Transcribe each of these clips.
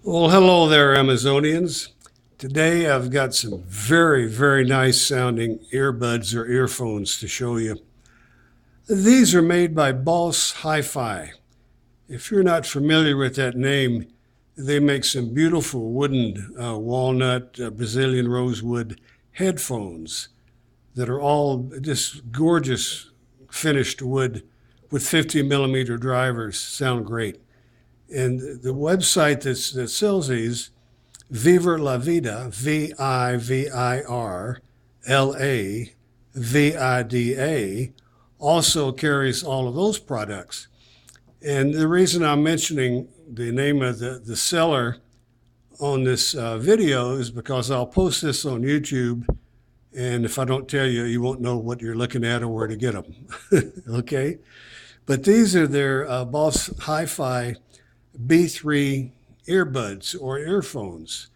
Well, hello there, Amazonians. Today I've got some very, very nice sounding earbuds or earphones to show you. These are made by Boss Hi-Fi. If you're not familiar with that name, they make some beautiful wooden walnut, Brazilian rosewood headphones that are all just gorgeous finished wood with 50 millimeter drivers. Sound great. And the website that sells these, Viver La Vida, VIVIRLAVIDA, also carries all of those products. And the reason I'm mentioning the name of the seller on this video is because I'll post this on YouTube. And if I don't tell you, you won't know what you're looking at or where to get them. Okay? But these are their Boss Hi-Fi B3 earbuds or earphones.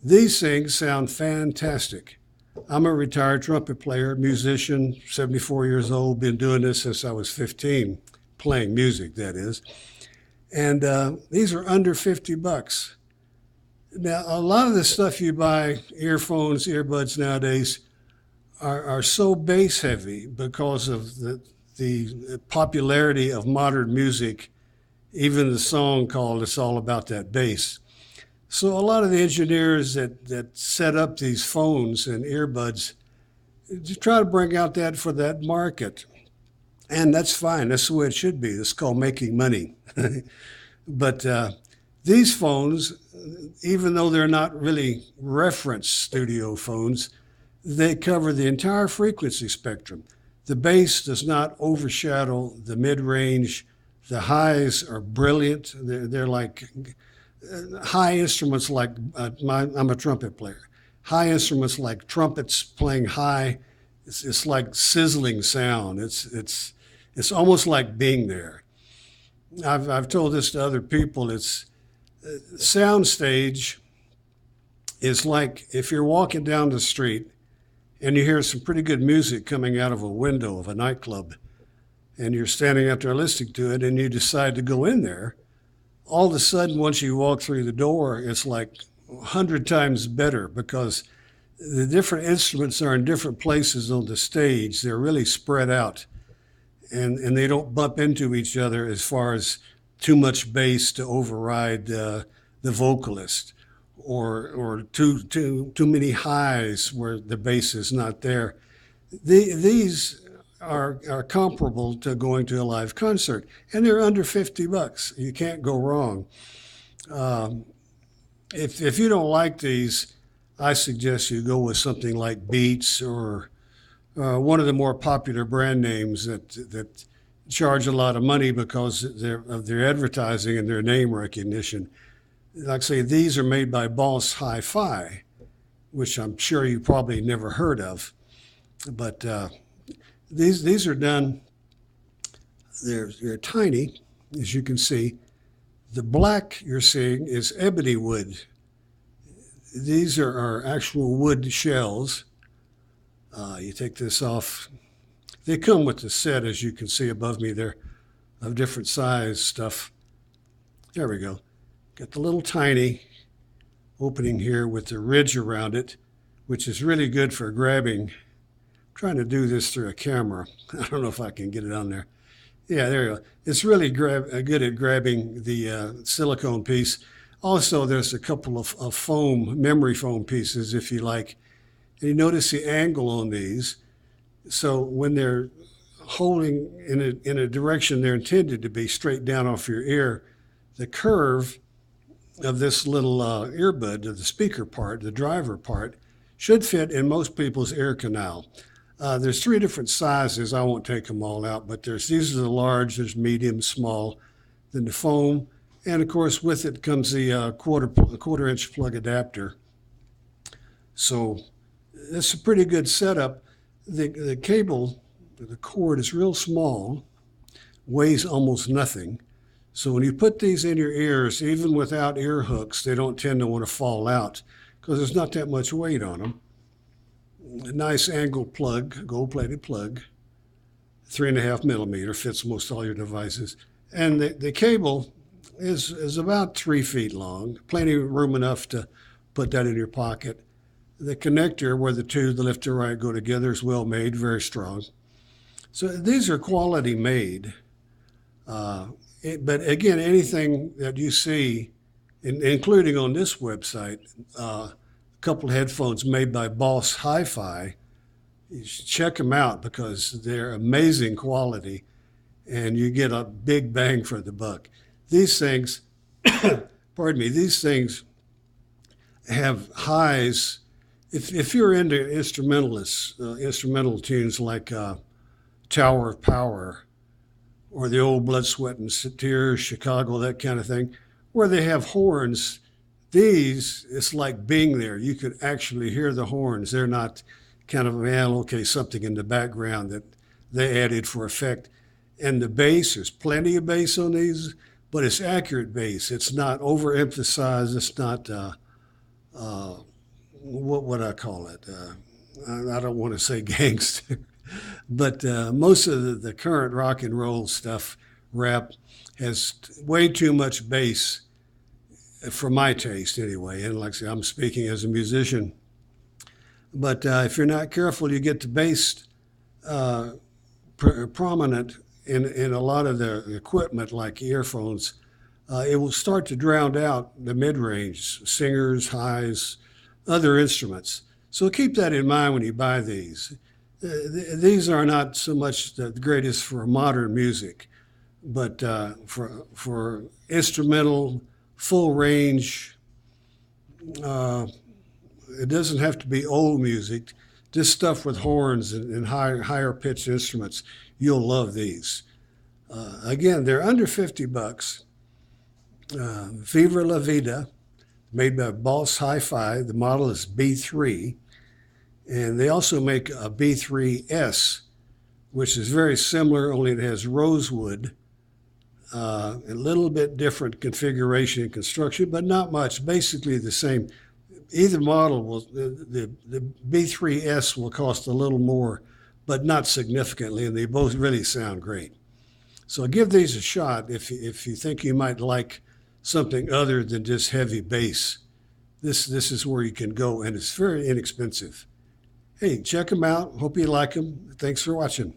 These things sound fantastic. I'm a retired trumpet player, musician, 74 years old, been doing this since I was 15, playing music, that is. And these are under 50 bucks. Now, a lot of the stuff you buy, earphones, earbuds nowadays, are so bass heavy because of the popularity of modern music. Even the song called It's All About That Bass. So a lot of the engineers that set up these phones and earbuds just try to bring out that for that market. And that's fine. That's the way it should be. It's called making money. But these phones, even though they're not really reference studio phones, they cover the entire frequency spectrum. The bass does not overshadow the mid-range. The highs are brilliant. They're like high instruments like, I'm a trumpet player. High instruments like trumpets playing high, it's like sizzling sound. It's almost like being there. I've told this to other people. It's sound stage is like if you're walking down the street and you hear some pretty good music coming out of a window of a nightclub, and you're standing out there listening to it, and you decide to go in there, all of a sudden, once you walk through the door, it's like 100 times better because the different instruments are in different places on the stage. They're really spread out, and they don't bump into each other as far as too much bass to override the vocalist, or too many highs where the bass is not there. These are comparable to going to a live concert, and they're under 50 bucks. You can't go wrong. If you don't like these, I suggest you go with something like Beats or one of the more popular brand names that charge a lot of money because of their advertising and their name recognition. Like I say, these are made by Boss Hi-Fi, which I'm sure you probably never heard of, but these are done, they're tiny, as you can see. The black you're seeing is ebony wood. These are actual wood shells. You take this off. They come with the set, as you can see above me. They're of different size stuff. There we go. Got the little tiny opening here with the ridge around it, which is really good for grabbing. Trying to do this through a camera. I don't know if I can get it on there. Yeah, there you go. It's really good at grabbing the silicone piece. Also, there's a couple of foam, memory foam pieces, if you like. And you notice the angle on these. So when they're holding in a direction they're intended to be straight down off your ear, the curve of this little earbud, of the speaker part, the driver part, should fit in most people's ear canal. There's 3 different sizes. I won't take them all out, but these are the large, there's medium, small, then the foam, and of course with it comes the quarter-inch plug adapter. So it's a pretty good setup. The cable, the cord is real small, weighs almost nothing. So when you put these in your ears, even without ear hooks, they don't tend to want to fall out because there's not that much weight on them. A nice angle plug, gold-plated plug, 3.5 millimeter, fits most all your devices. And the cable is about 3 feet long, plenty of room enough to put that in your pocket. The connector where the left and right go together is well made, very strong. So these are quality made. But again, anything that you see, including on this website, a couple of headphones made by Boss Hi-Fi, you should check them out because they're amazing quality and you get a big bang for the buck. These things, pardon me, these things have highs. If you're into instrumentalists, instrumental tunes like Tower of Power or the old Blood, Sweat, and Tears, Chicago, that kind of thing, where they have horns, these, it's like being there. You could actually hear the horns. They're not kind of, well, okay, something in the background that they added for effect. And the bass, there's plenty of bass on these, but it's accurate bass. It's not overemphasized. It's not, what would I call it? I don't want to say gangster, but most of the current rock and roll stuff, rap, has way too much bass for my taste anyway. And like I say, I'm speaking as a musician. But if you're not careful, you get the bass prominent in a lot of the equipment like earphones. It will start to drown out the mid-range, singers, highs, other instruments. So keep that in mind when you buy these. These are not so much the greatest for modern music, but for instrumental, full range, it doesn't have to be old music. Just stuff with horns and higher pitched instruments. You'll love these. Again, they're under $50. Viva La Vida, made by Boss Hi-Fi. The model is B3. And they also make a B3S, which is very similar, only it has rosewood. A little bit different configuration and construction, but not much. Basically the same. Either model will, the B3S will cost a little more, but not significantly, and they both really sound great. So give these a shot if you think you might like something other than just heavy bass. This is where you can go, and it's very inexpensive. Hey, check them out. Hope you like them. Thanks for watching.